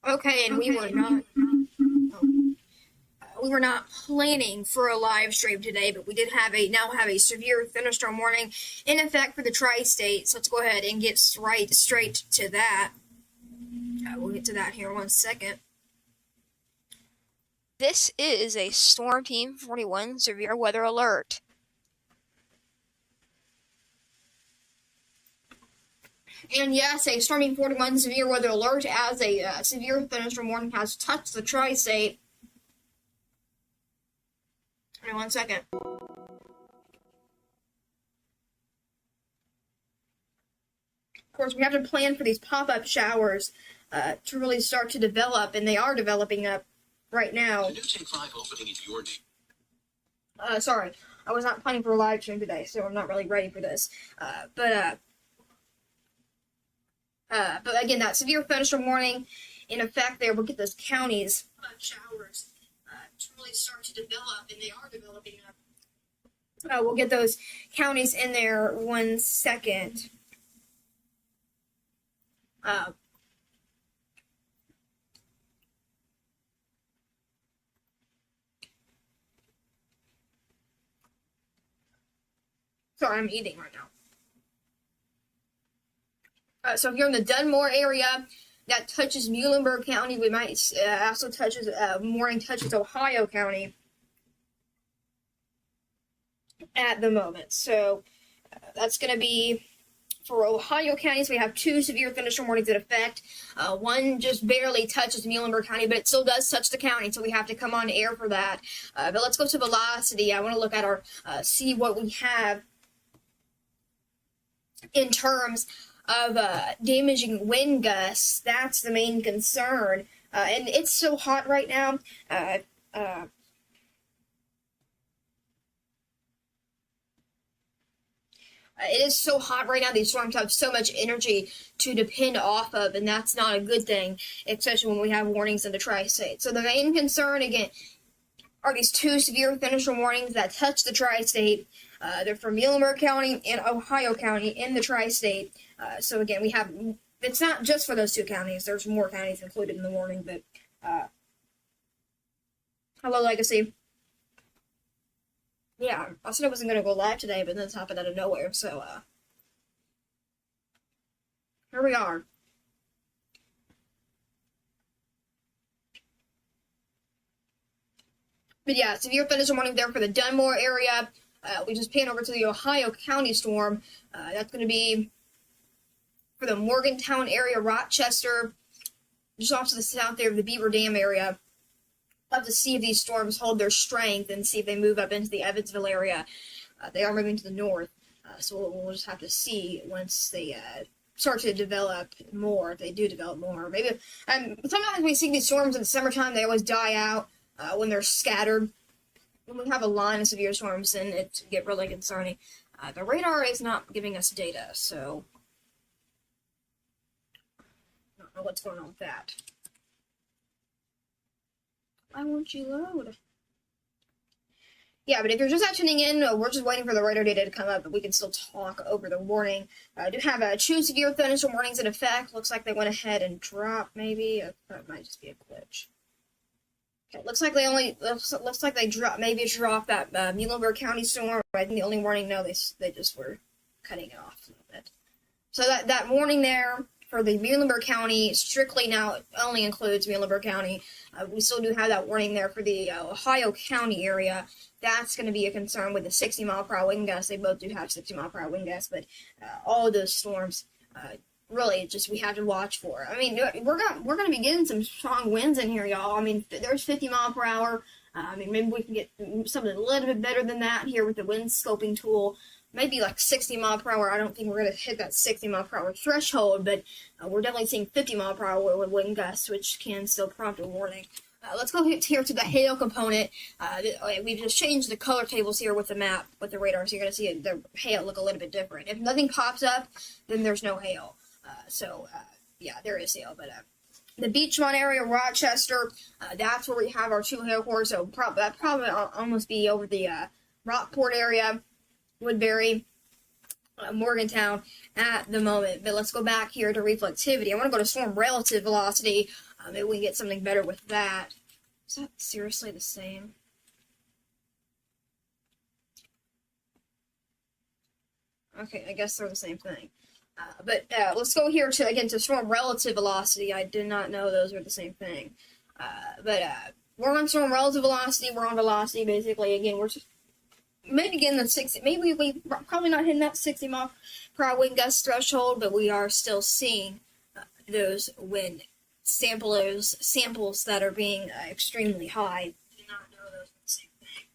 Okay, and we were not planning for a live stream today, but we did now have a severe thunderstorm warning in effect for the tri-state. So let's go ahead and get straight to that. We'll get to that here in 1 second. This is a Storm Team 41 severe weather alert. And yes, a Storm Team 41 severe weather alert as a severe thunderstorm warning has touched the tri-state. 1 second. Of course, we have to plan for these pop-up showers to really start to develop, and they are developing up right now. Sorry, I was not planning for a live stream today, so I'm not really ready for this. But again, that severe thunderstorm warning in effect there will get those counties showers to really start to develop, and they are developing up. We'll get those counties in there 1 second. Sorry, I'm eating right now. So here in the Dunmore area, that touches Muhlenberg County. We might also touches morning touches Ohio County at the moment. So that's going to be for Ohio counties. We have 2 severe thunderstorm warnings in effect. One just barely touches Muhlenberg County, but it still does touch the county, so we have to come on air for that. But let's go to velocity. I want to look at our see what we have in terms of damaging wind gusts. That's the main concern. And it's so hot right now. It is so hot right now. These storms have so much energy to depend off of, and that's not a good thing, especially when we have warnings in the tri-state. So the main concern, again, are these 2 severe thunderstorm warnings that touch the tri-state. They're for Muhlenberg County and Ohio County in the tri-state. So again, we have, it's not just for those 2 counties. There's more counties included in the warning, but hello, Legacy. Yeah, I said I wasn't going to go live today, but this happened out of nowhere, so here we are. But yeah, severe thunderstorm warning there for the Dunmore area. We just pan over to the Ohio County storm. That's going to be for the Morgantown area, Rochester, just off to the south there of the Beaver Dam area. We'll have to see if these storms hold their strength and see if they move up into the Evansville area. They are moving to the north, so we'll just have to see once they start to develop more, if they do develop more. Maybe sometimes we see these storms in the summertime, they always die out when they're scattered. When we have a line of severe storms, then it get really concerning. The radar is not giving us data, so I don't know what's going on with that. Why won't you load? Yeah, but if you're just not tuning in, we're just waiting for the radar data to come up, but we can still talk over the warning. I do have 2 severe thunderstorm warnings in effect. Looks like they went ahead and dropped, maybe. That might just be a glitch. Okay, looks like they dropped that Muhlenberg County storm. I think the only warning, no, they just were cutting it off a little bit. So that warning there for the Muhlenberg County strictly now only includes Muhlenberg County. We still do have that warning there for the Ohio County area. That's going to be a concern with the 60-mile-per-hour wind gusts. They both do have 60-mile-per-hour wind gusts, but all of those storms, really, just we have to watch for. I mean, we're gonna be getting some strong winds in here, y'all. I mean, there's 50 mile per hour. I mean, maybe we can get something a little bit better than that here with the wind scoping tool. Maybe like 60 mile per hour. I don't think we're going to hit that 60 mile per hour threshold, but we're definitely seeing 50 mile per hour with wind gusts, which can still prompt a warning. Let's go here to the hail component. We've just changed the color tables here with the map, with the radar, so you're going to see the hail look a little bit different. If nothing pops up, then there's no hail. Yeah, there is hail, but the Beachmont area, Rochester, that's where we have our 2 hail cores, so that probably almost be over the Rockport area, Woodbury, Morgantown at the moment. But let's go back here to reflectivity. I want to go to storm relative velocity. Maybe we can get something better with that. Is that seriously the same? Okay, I guess they're the same thing. But let's go here to storm relative velocity. I did not know those were the same thing. But we're on storm relative velocity. We're on velocity basically. Again, we're just maybe getting the 60. Maybe we probably not hitting that 60 mile per hour wind gust threshold, but we are still seeing those wind samples that are being extremely high. I did not know those were the same thing.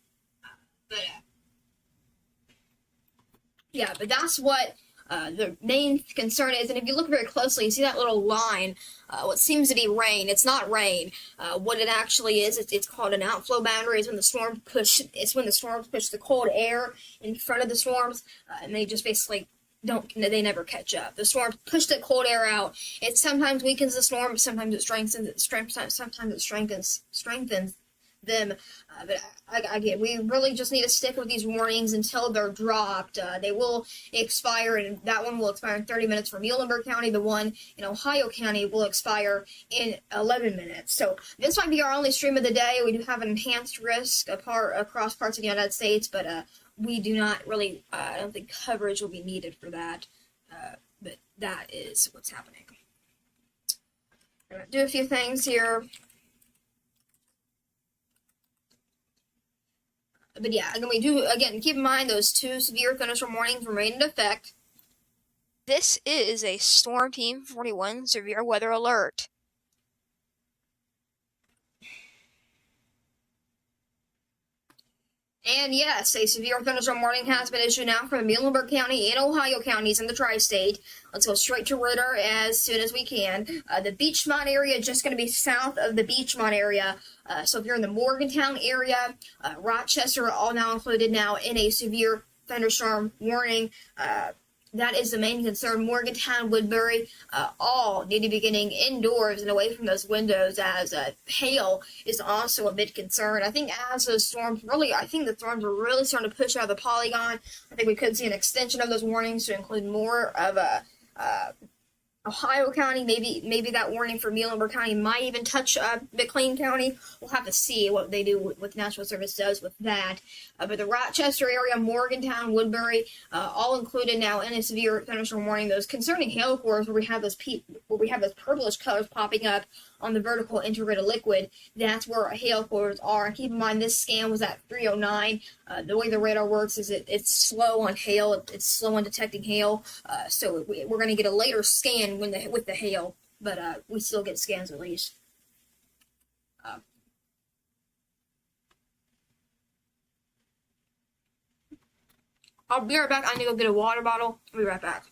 But yeah, but that's what the main concern is. And if you look very closely, you see that little line, what seems to be rain. It's not rain. What it actually is, it's called an outflow boundary. It's when the storms push the cold air in front of the storms, and they just basically they never catch up. The storm push the cold air out. It sometimes weakens the storm, sometimes it sometimes it strengthens them. But again, we really just need to stick with these warnings until they're dropped. They will expire, and that one will expire in 30 minutes for Muhlenberg County. The one in Ohio County will expire in 11 minutes. So this might be our only stream of the day. We do have an enhanced risk across parts of the United States, but we do not really, I don't think coverage will be needed for that. But that is what's happening. I'm going to do a few things here. But yeah, again, keep in mind those 2 severe thunderstorm warnings remain in effect. This is a Storm Team 41 severe weather alert. And yes, a severe thunderstorm warning has been issued now for Muhlenberg County and Ohio counties in the tri-state. Let's go straight to Ritter as soon as we can. The Beechmont area is just going to be south of the Beechmont area. So if you're in the Morgantown area, Rochester are all now included now in a severe thunderstorm warning. That is the main concern. Morgantown, Woodbury, all need to be getting indoors and away from those windows, as hail is also a big concern. I think as those storms I think the storms are really starting to push out of the polygon. I think we could see an extension of those warnings to include more of Ohio County. Maybe that warning for Muhlenberg County might even touch McLean County. We'll have to see what they do, what National Service does with that. But the Rochester area, Morgantown, Woodbury, all included now in a severe thunderstorm warning. Those concerning hail cores where we have those purplish colors popping up on the vertical integrated liquid, that's where hail cores are. And keep in mind, this scan was at 309. The way the radar works is it's slow on hail. It's slow on detecting hail. So we're going to get a later scan with the hail, but we still get scans at least. I'll be right back. I need to go get a water bottle. I'll be right back.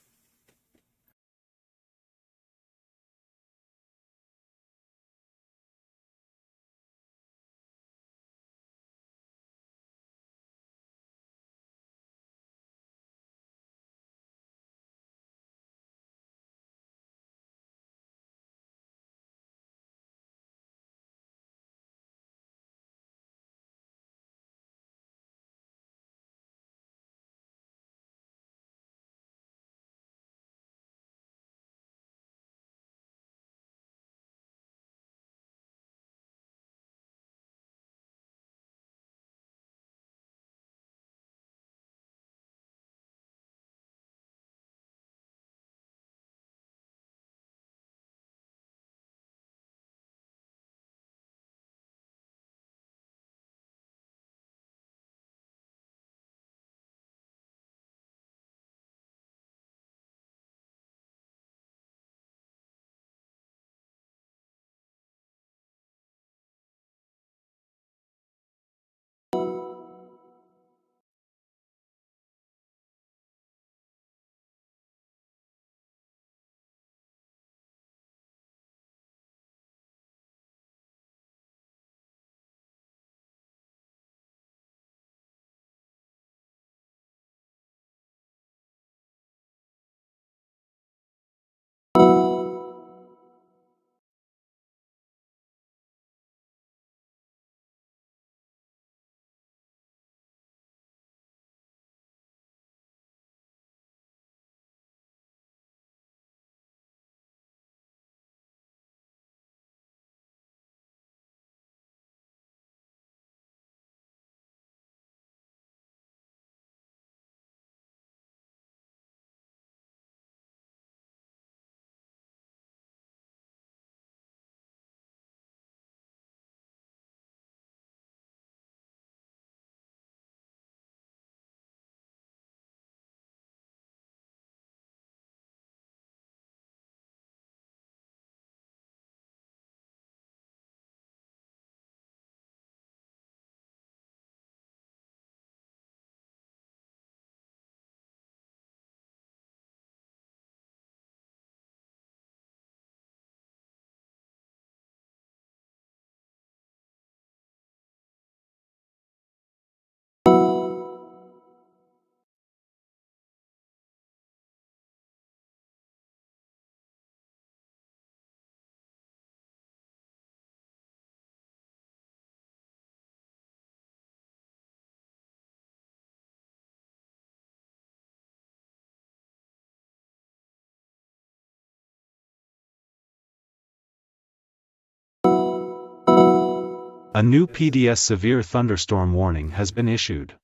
A new PDS severe thunderstorm warning has been issued.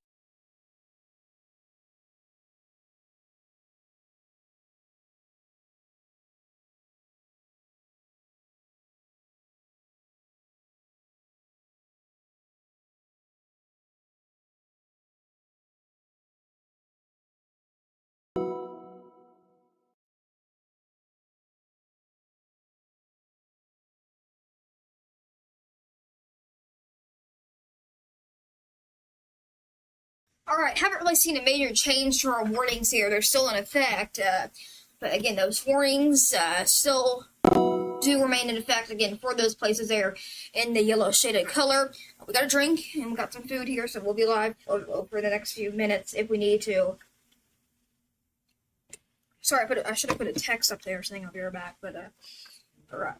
Alright, haven't really seen a major change to our warnings here. They're still in effect. But again, those warnings still do remain in effect, again, for those places there in the yellow shaded color. We got a drink, and we got some food here, so we'll be live for the next few minutes if we need to. Sorry, I should have put a text up there saying I'll be right back, but, alright.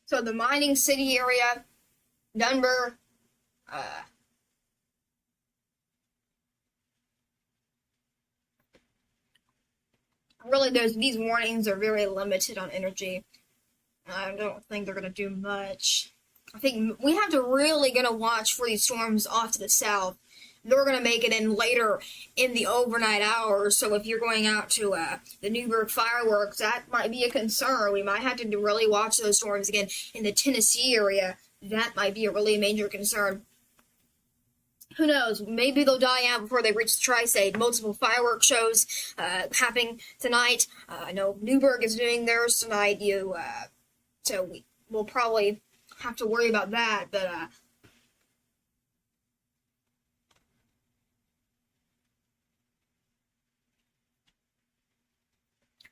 So the mining city area, Denver, really these warnings are very limited on energy. I don't think they're going to do much. I think we have to really going to watch for these storms off to the south. They're going to make it in later in the overnight hours. So if you're going out to the Newburgh fireworks, that might be a concern. We might have to really watch those storms again in the Tennessee area. That might be a really major concern. Who knows? Maybe they'll die out before they reach the Tri-State. Multiple fireworks shows happening tonight. I know Newburgh is doing theirs tonight. So we'll probably have to worry about that. But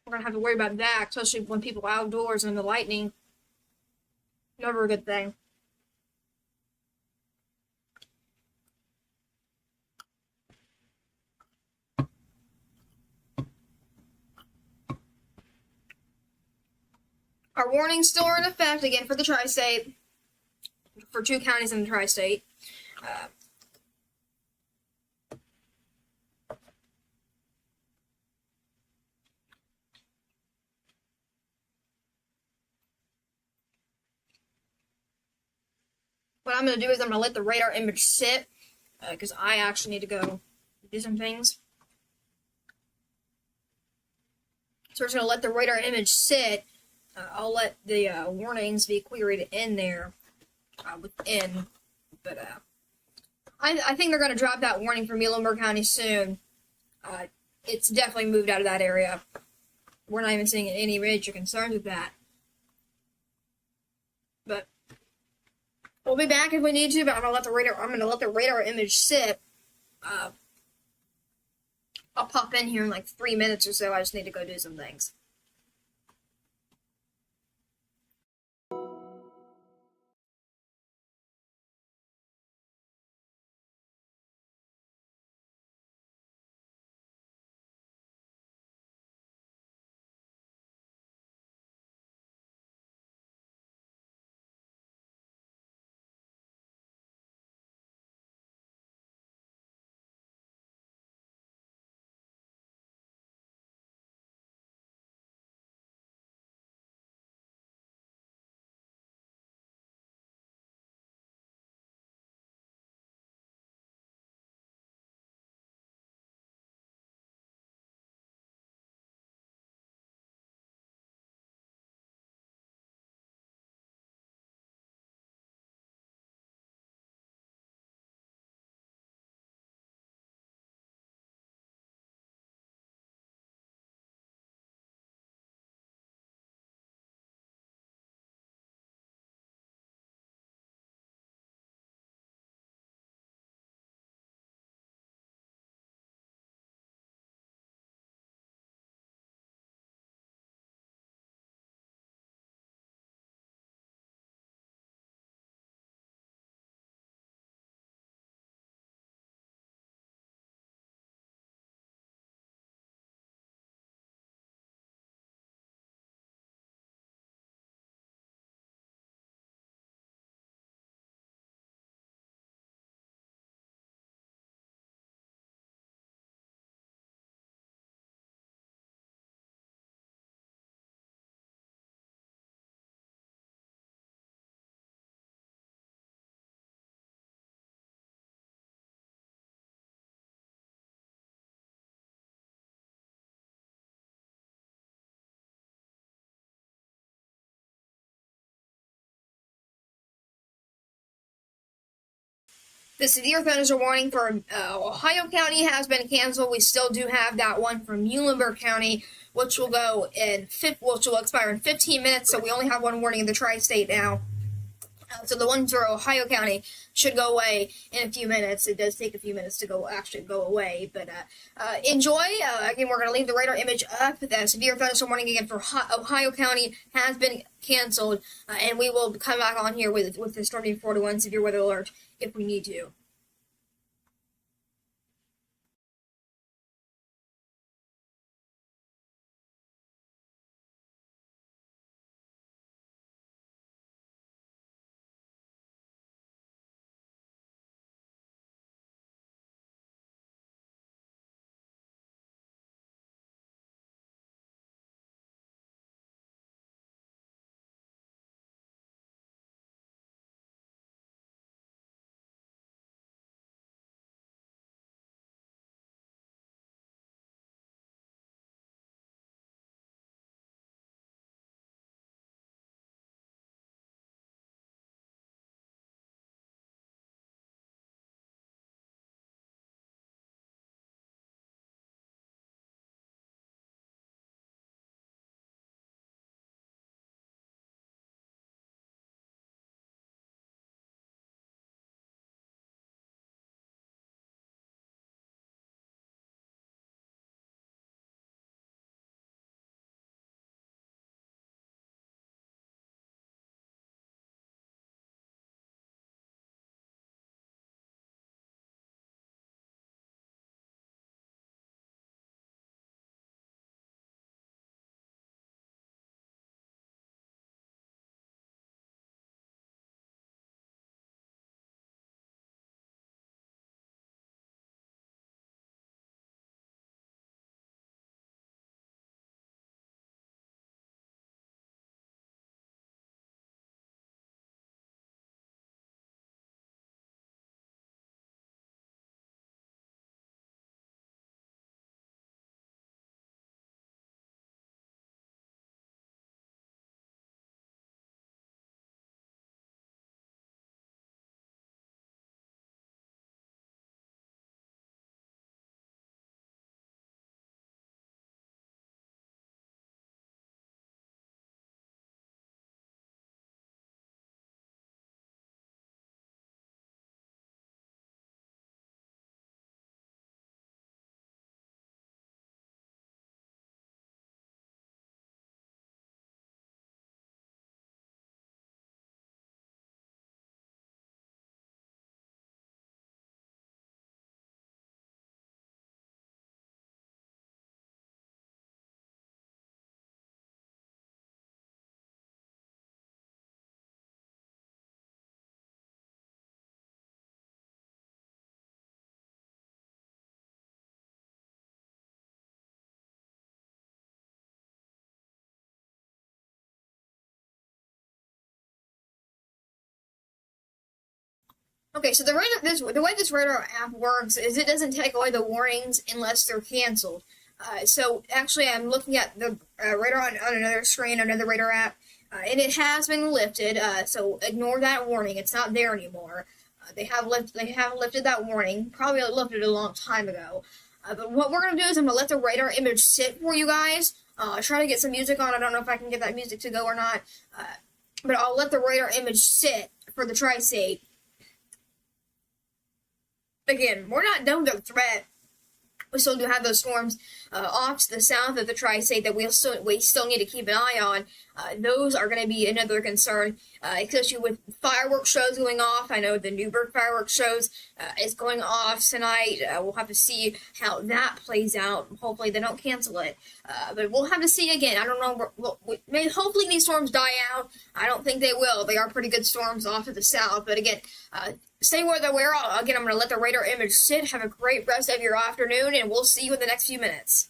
we're gonna have to worry about that, especially when people are outdoors and the lightning. Never a good thing. Our warnings still are in effect, again, for the Tri-State, for 2 counties in the Tri-State. What I'm going to do is I'm going to let the radar image sit, because I actually need to go do some things. So we're just going to let the radar image sit. I'll let the warnings be queried in there within. But I think they're going to drop that warning for Muhlenberg County soon. It's definitely moved out of that area. We're not even seeing any major concerns with that. But we'll be back if we need to. But I'm going to let the radar image sit. I'll pop in here in like 3 minutes or so. I just need to go do some things. The severe thunderstorm warning for Ohio County has been canceled. We still do have that one for Muhlenberg County, which will expire in 15 minutes. So we only have one warning in the tri-state now. So the ones for Ohio County should go away in a few minutes. It does take a few minutes to go away, but enjoy. Again, we're going to leave the radar image up. The severe thunderstorm warning again for Ohio County has been canceled, and we will come back on here with the Storm Team 421 severe weather alert if we need to. Okay, so the way this radar app works is it doesn't take away the warnings unless they're canceled. So actually, I'm looking at the radar on another screen, another radar app, and it has been lifted. So ignore that warning; it's not there anymore. They have lifted that warning. Probably lifted it a long time ago. But what we're gonna do is I'm gonna let the radar image sit for you guys. Try to get some music on. I don't know if I can get that music to go or not. But I'll let the radar image sit for the tri-state. Again, we're not done with the threat. We still do have those storms off to the south of the tri-state that we still need to keep an eye on. Those are going to be another concern, especially with fireworks shows going off. I know the Newburgh fireworks shows is going off tonight. We'll have to see how that plays out. Hopefully they don't cancel it. But we'll have to see again. I don't know. Hopefully these storms die out. I don't think they will. They are pretty good storms off to the south. But again, stay where they were. Again, I'm going to let the radar image sit. Have a great rest of your afternoon, and we'll see you in the next few minutes.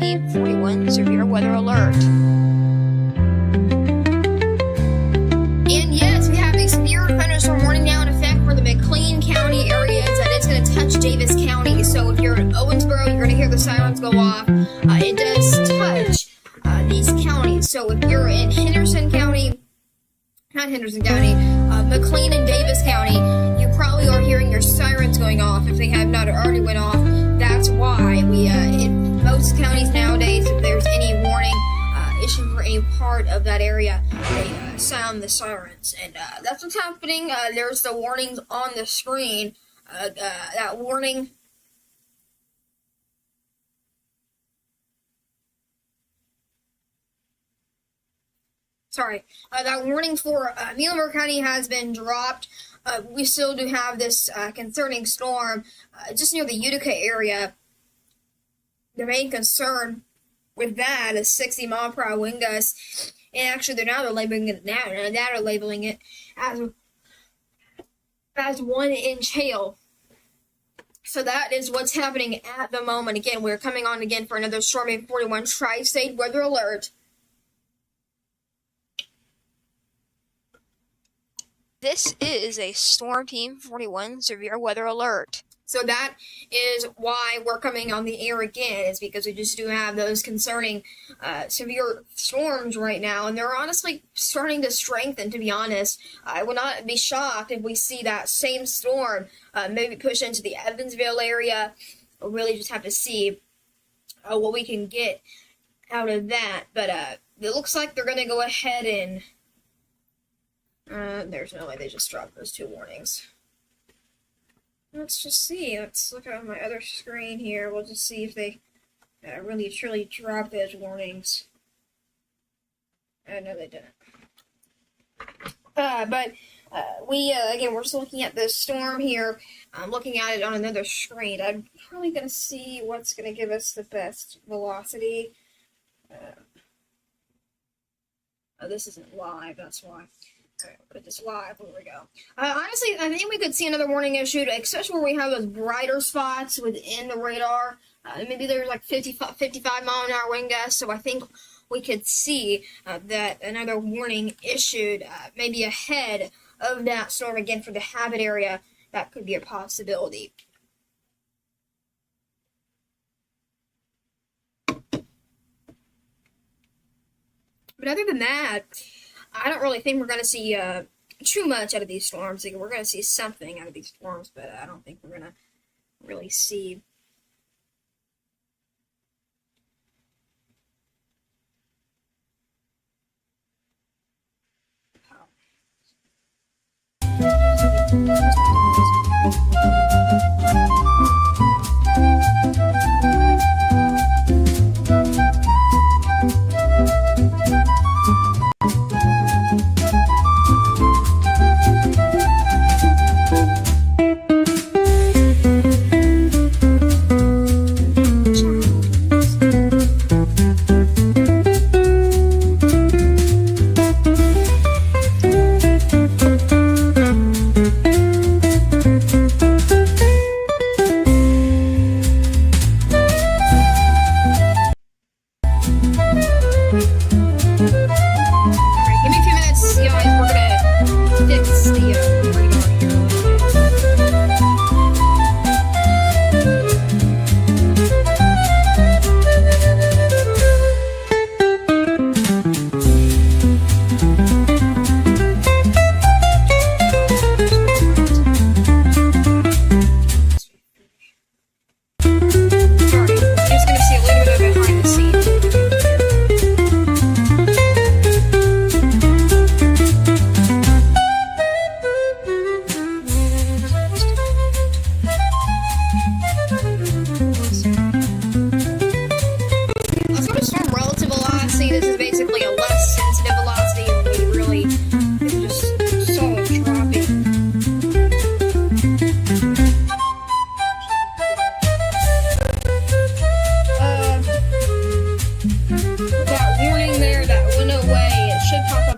Team 41 severe weather alert. And yes, we have a severe thunderstorm warning now in effect for the McLean County areas. That is going to touch Davis County. So if you're in Owensboro, you're going to hear the sirens go off. It does touch these counties. So if you're in Henderson County, McLean and Davis County, you probably are hearing your sirens going off if they have not already went off. That's why we, in most counties nowadays, if there's any warning issued for any part of that area, they sound the sirens. And that's what's happening. There's the warnings on the screen. That warning. That warning for Muhlenberg County has been dropped. We still do have this concerning storm just near the Utica area. The main concern with that is 60-mile-per-hour wind gusts, and actually they're labeling it as 1-inch hail. So that is what's happening at the moment. Again, we're coming on again for another Storm Team 41 Tri-State weather alert. This is a Storm Team 41 severe weather alert. So that is why we're coming on the air again, is because we just do have those concerning severe storms right now, and they're honestly starting to strengthen, to be honest. I will not be shocked if we see that same storm maybe push into the Evansville area. We'll really just have to see what we can get out of that. But it looks like they're going to go ahead and... there's no way they just dropped those two warnings. Let's just see. Let's look at my other screen here. We'll just see if they really truly dropped those warnings. No, they didn't. But again, we're just looking at the storm here. I'm looking at it on another screen. I'm probably going to see what's going to give us the best velocity. This isn't live, that's why. Okay, put this live. There we go. Honestly, I think we could see another warning issued, especially where we have those brighter spots within the radar. Maybe there's like 55 mile-an-hour wind gusts, so I think we could see that another warning issued maybe ahead of that storm again for the Habit area. That could be a possibility. But other than that, I don't really think we're going to see too much out of these storms. Like, we're going to see something out of these storms, but I don't think we're going to really see.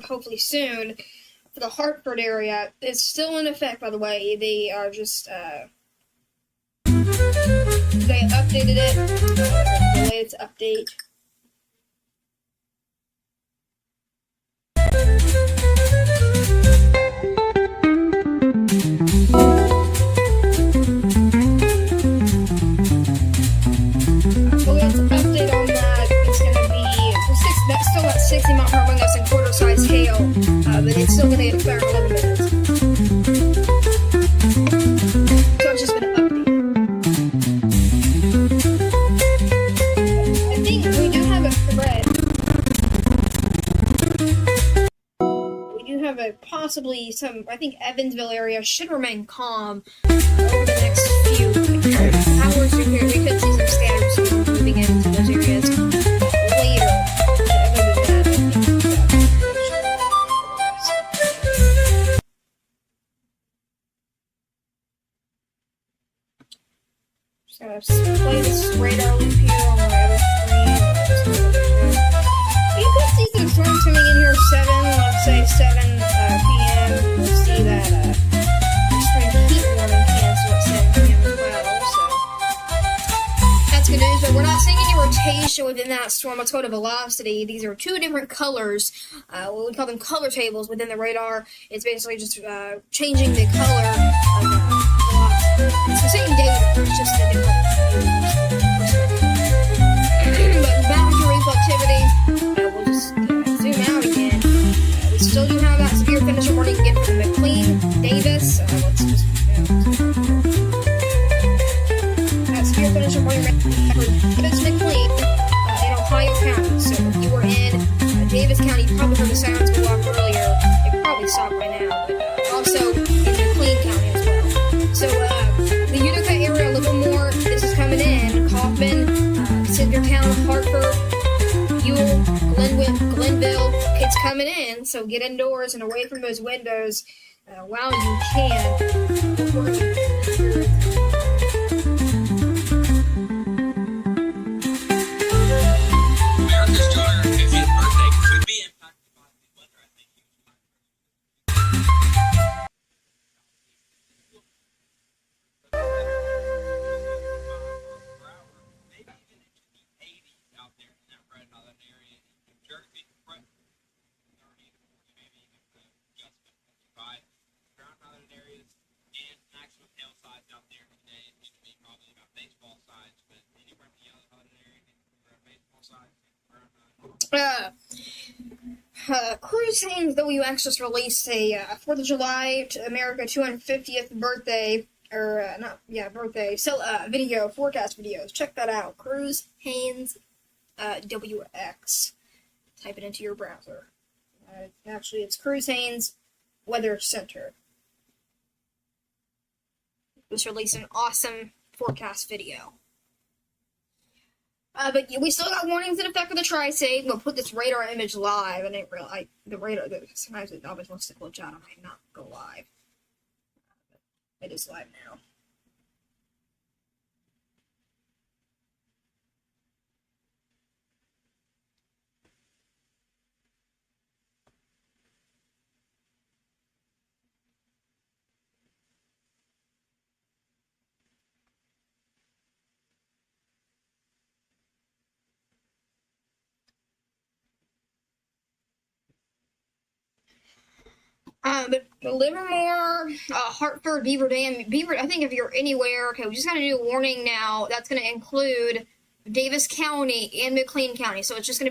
Hopefully soon for the Hartford area. It's still in effect, by the way. They are just They updated it. The latest update. The latest update on that is going to be that's still at 60 mile per hour winds and quarter size hail, but it's still going to get a fair 11 minutes. So it's just been an update. I think we do have a thread. We do have a possibly some. I think Evansville area should remain calm over the next few hours or here. We could see some scattered storms moving into those areas later. Just gonna play this radar loop here on my other screen. You could see some storms coming in here 7 p.m. We'll see that extreme heat warning cancel at 7 p.m. as well. So that's good news, but we're not seeing any rotation within that storm. Let's go to velocity. These are two different colors. What we call them color tables within the radar. It's basically just changing the color of velocity. It's the same data, it's just a different but back to reflectivity, we'll just zoom out again. We still do have that severe finisher warning again for McLean, Davis. Let's just that severe finisher warning for Davis, McLean in Ohio County. So if you were in Davis County, you probably heard the sirens go off earlier. It probably stopped by now, but also in McLean County as well. So the Utica area, Livermore, this is coming in. Kaufman, Centertown, Hartford, Ewell, Glenville, it's coming in. So get indoors and away from those windows while you can. America's daughter, 50th birthday could be impacted by the weather, I think. Maybe even into the 80s out there in that red northern area in New Jersey. 30 to 40, maybe even just 55 around northern areas, and maximum hail size out there today is going to be probably about baseball size, but anywhere in the yellow northern area, baseball size. Cruz Haynes WX just released a 4th of July to America 250th birthday, birthday, video, forecast videos. Check that out. Cruz Haynes WX. Type it into your browser. Actually, it's Cruz Haynes Weather Center. Just released an awesome forecast video. But we still got warnings in effect for the Tri-State. We'll put this radar image live. I didn't realize the radar. Sometimes it always wants to glitch out. I might not go live. It is live now. But Livermore, Hartford, Beaver Dam, I think if you're anywhere, okay, we just got a new warning now. That's going to include Davis County and McLean County. So it's just going to be